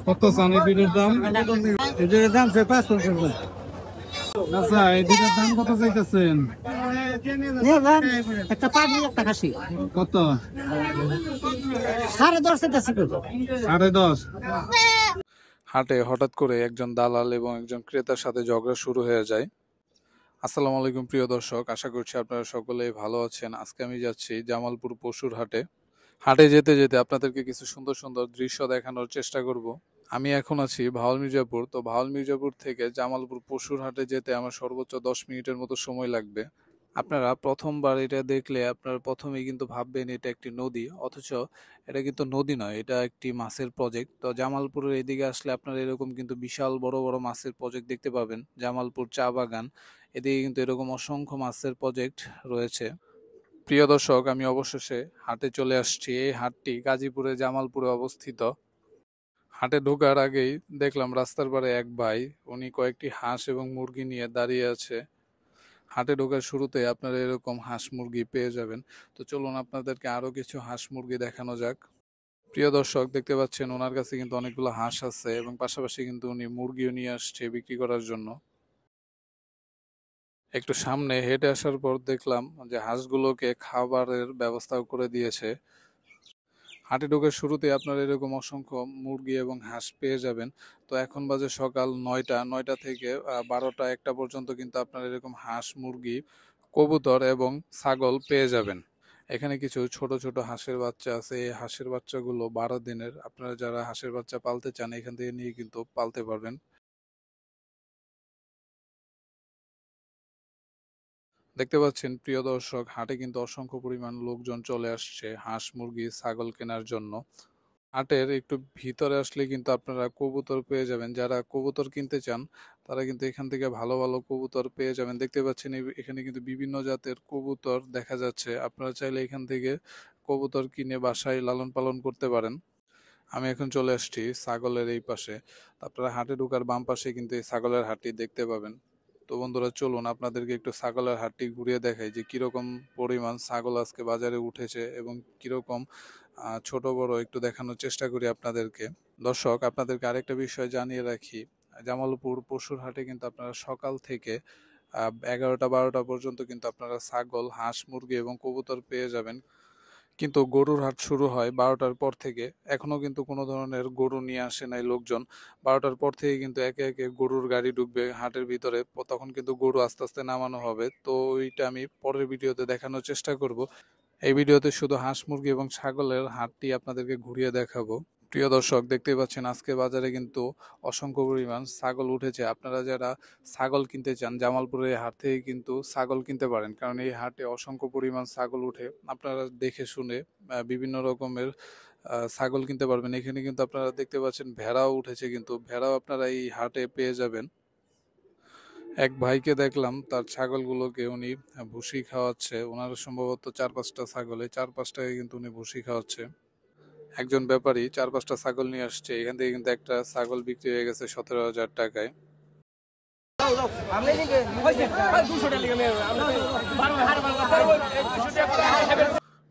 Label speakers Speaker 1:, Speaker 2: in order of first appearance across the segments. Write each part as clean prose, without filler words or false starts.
Speaker 1: কত চান এই দুটোর দাম? এই দুটোর দাম 500 টাকা। আচ্ছা, এই দুটোর দাম কত চাইতেছেন?
Speaker 2: একটা পাটি একটা খাসি
Speaker 1: কত?
Speaker 2: 10.5 চাইতেছি।
Speaker 1: 10.5।
Speaker 3: হাটে হঠাৎ করে একজন দালাল এবং একজন ক্রেতার সাথে ঝগড়া শুরু হয়ে যায়। আসসালামু আলাইকুম প্রিয় দর্শক, আশা করছি আপনারা সকলেই ভালো আছেন। আজকে আমি যাচ্ছি জামালপুর পশুর হাটে। হাটে যেতে যেতে আপনাদেরকে কিছু সুন্দর সুন্দর দৃশ্য দেখানোর চেষ্টা করব। আমি এখন আছি ভাওয়াল মির্জাপুর। তো ভাওয়াল মির্জাপুর থেকে জামালপুর পশুর হাটে যেতে আমার সর্বোচ্চ 10 মিনিটের মতো সময় লাগবে। আপনারা প্রথমবার এটা দেখলে আপনারা প্রথমেই কিন্তু ভাববেন এটা একটি নদী, অথচ এটা কিন্তু নদী নয়, এটা একটি মাছের প্রজেক্ট। তো জামালপুরের এদিকে আসলে আপনারা এরকম কিন্তু বিশাল বড় বড় মাছের প্রজেক্ট দেখতে পাবেন। জামালপুর চা বাগান, এদিকে কিন্তু এরকম অসংখ্য মাছের প্রজেক্ট রয়েছে। প্রিয় দর্শক, আমি অবশেষে হাটে চলে আসছি। এই হাটটি গাজীপুরে জামালপুরে অবস্থিত। হাটে ঢোকার আগেই দেখলাম রাস্তার পাড়ে এক ভাই, উনি কয়েকটি হাঁস এবং মুরগি নিয়ে দাঁড়িয়ে আছে। হাটে ঢোকার শুরুতে আপনারা এরকম হাঁস মুরগি পেয়ে যাবেন। তো চলুন আপনাদেরকে আরো কিছু হাঁস মুরগি দেখানো যাক। প্রিয় দর্শক, দেখতে পাচ্ছেন ওনার কাছে কিন্তু অনেকগুলো হাঁস আছে এবং পাশাপাশি কিন্তু উনি মুরগিও নিয়ে আসছে বিক্রি করার জন্য। একটু সামনে হেঁটে আসার পর দেখলাম যে হাঁসগুলোকে খাবারের ব্যবস্থাও করে দিয়েছে। হাটে ঢোকার শুরুতে আপনারা এরকম অসংখ্য মুরগি এবং হাঁস পেয়ে যাবেন। তো এখন বাজে সকাল 9টা থেকে 12টা 1টা পর্যন্ত কিন্তু আপনারা এরকম হাঁস, মুরগি, কবুতর এবং ছাগল পেয়ে যাবেন। এখানে কিছু ছোট ছোট হাঁসের বাচ্চা আছে। এই হাঁসের বাচ্চাগুলো 12 দিনের। আপনারা যারা হাঁসের বাচ্চা পালতে চান এখান থেকে নিয়ে কিন্তু পালতে পারবেন। দেখতে পাচ্ছেন প্রিয় দর্শক, হাটে কিন্তু অসংখ্য পরিমাণ লোকজন চলে আসছে হাঁস, মুরগি, ছাগল কেনার জন্য। হাটের একটু ভিতরে আসলে কিন্তু আপনারা কবুতর পেয়ে যাবেন। যারা কবুতর কিনতে চান তারা কিন্তু এখান থেকে ভালো ভালো কবুতর পেয়ে যাবেন। দেখতে পাচ্ছেন এখানে কিন্তু বিভিন্ন জাতের কবুতর দেখা যাচ্ছে। আপনারা চাইলে এখান থেকে কবুতর কিনে বাসায় লালন পালন করতে পারেন। আমি এখন চলে আসছি ছাগলের এই পাশে। আপনারা হাটে ঢোকার বাম পাশে কিন্তু এই ছাগলের হাটটি দেখতে পাবেন। তো বন্ধুরা, চলুন আপনাদেরকে একটু ছাগলের হাটটি ঘুরিয়ে দেখাই যে কিরকম পরিমাণ ছাগল আজকে বাজারে উঠেছে এবং কিরকম ছোট বড় একটু দেখানোর চেষ্টা করি আপনাদেরকে। দর্শক, আপনাদেরকে আরেকটা বিষয় জানিয়ে রাখি, জামালপুর পশুর হাটে কিন্তু আপনারা সকাল থেকে 11টা 12টা পর্যন্ত কিন্তু আপনারা ছাগল, হাঁস, মুরগি এবং কবুতর পেয়ে যাবেন। কিন্তু গরুর হাট শুরু হয় 12টার পর থেকে। এখনো কিন্তু কোনো ধরনের গরু নিয়ে আসে নাই লোকজন। 12টার পর থেকে কিন্তু একে একে গরুর গাড়ি ঢুকবে হাটের ভিতরে, তখন কিন্তু গরু আস্তে আস্তে নামানো হবে। তো ওইটা আমি পরের ভিডিওতে দেখানোর চেষ্টা করব। এই ভিডিওতে শুধু হাঁস, মুরগি এবং ছাগলের হাটটি আপনাদেরকে ঘুরিয়ে দেখাবো। প্রিয় দর্শক, দেখতেই পাচ্ছেন আজকে বাজারে কিন্তু অসংখ্য পরিমাণ ছাগল উঠেছে। আপনারা যারা ছাগল কিনতে চান জামালপুরের এই হাট থেকে কিন্তু ছাগল কিনতে পারেন, কারণ এই হাটে অসংখ্য পরিমাণ ছাগল উঠে। আপনারা দেখে শুনে বিভিন্ন রকমের ছাগল কিনতে পারবেন। এখানে কিন্তু আপনারা দেখতে পাচ্ছেন ভেড়াও উঠেছে, কিন্তু ভেড়াও আপনারা এই হাটে পেয়ে যাবেন। এক ভাইকে দেখলাম তার ছাগলগুলোকে উনি ভুসি খাওয়াচ্ছে। ওনার সম্ভবত 4-5টা ছাগল, এই 4-5টাকে কিন্তু উনি ভুসি খাওয়াচ্ছে। একজন ব্যাপারী 4-5টা ছাগল নিয়ে আসছে। এখান থেকে কিন্তু একটা ছাগল বিক্রি হয়ে গেছে 17,000 টাকায়।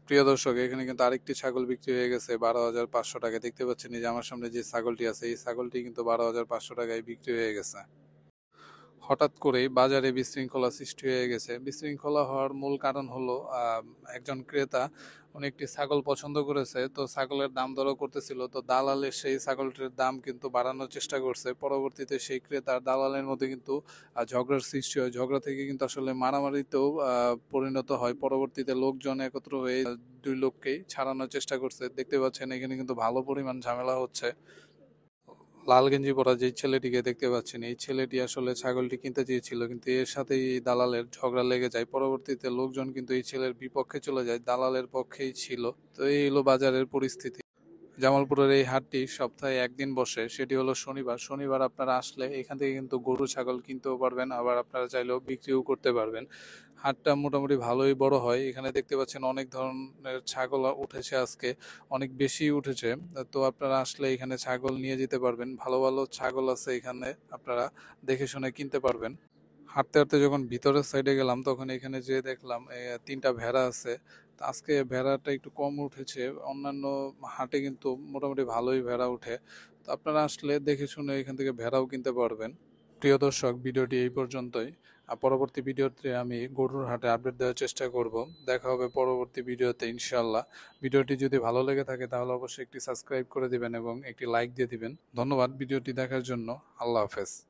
Speaker 3: প্রিয় দর্শক, এখানে কিন্তু আরেকটি ছাগল বিক্রি হয়ে গেছে 12,500 টাকায়। দেখতে পাচ্ছেন এই যে আমার সামনে যে ছাগলটি আছে, এই ছাগলটি কিন্তু 12,500 টাকায় বিক্রি হয়ে গেছে। হঠাৎ করেই বাজারে বিশৃঙ্খলা সৃষ্টি হয়ে গেছে। বিশৃঙ্খলা হওয়ার মূল কারণ হলো একজন ক্রেতা, উনি একটি ছাগল পছন্দ করেছে। তো ছাগলের দাম দরও করতেছিল। তো দালালের সেই ছাগলটির দাম কিন্তু বাড়ানোর চেষ্টা করছে। পরবর্তীতে সেই ক্রেতার দালালের মধ্যে কিন্তু ঝগড়ার সৃষ্টি হয়। ঝগড়া থেকে কিন্তু আসলে মারামারিতেও পরিণত হয়। পরবর্তীতে লোকজন একত্র হয়ে দুই লোককেই ছাড়ানোর চেষ্টা করছে। দেখতে পাচ্ছেন এখানে কিন্তু ভালো পরিমাণ ঝামেলা হচ্ছে। লাল গেঞ্জি পরা যে ছেলেটিকে দেখতে পাচ্ছেন, এই ছেলেটি আসলে ছাগলটি কিনতে চেয়েছিল, কিন্তু এর সাথে এই দালালের ঝগড়া লেগে যায়। পরবর্তীতে লোকজন কিন্তু এই ছেলের বিপক্ষে চলে যায়, দালালের পক্ষেই ছিল। তো এই হলো বাজারের পরিস্থিতি। জামালপুরের এই হাটটি সপ্তাহে একদিন বসে, সেটি হলো শনিবার। শনিবার আপনারা আসলে এখান থেকে কিন্তু গরু, ছাগল কিনতেও পারবেন, আবার আপনারা চাইলেও বিক্রিও করতে পারবেন। হাটটা মোটামুটি ভালোই বড় হয়। এখানে দেখতে পাচ্ছেন অনেক ধরনের ছাগল উঠেছে আজকে, অনেক বেশি উঠেছে। তো আপনারা আসলে এখানে ছাগল নিয়ে যেতে পারবেন। ভালো ভালো ছাগল আছে এখানে, আপনারা দেখে শুনে কিনতে পারবেন। হাঁটতে হাঁটতে যখন ভিতরের সাইডে গেলাম তখন এখানে যে দেখলাম 3টা ভেড়া আছে। তো আজকে ভেড়াটা একটু কম উঠেছে, অন্যান্য হাটে কিন্তু মোটামুটি ভালোই ভেড়া উঠে। তো আপনারা আসলে দেখে শুনে এখান থেকে ভেড়াও কিনতে পারবেন। প্রিয় দর্শক, ভিডিওটি এই পর্যন্তই। আর পরবর্তী ভিডিওতে আমি গরুর হাটে আপডেট দেওয়ার চেষ্টা করব। দেখা হবে পরবর্তী ভিডিওতে ইনশাআল্লাহ। ভিডিওটি যদি ভালো লেগে থাকে তাহলে অবশ্যই একটি সাবস্ক্রাইব করে দিবেন এবং একটি লাইক দিয়ে দিবেন। ধন্যবাদ ভিডিওটি দেখার জন্য। আল্লাহ হাফেজ।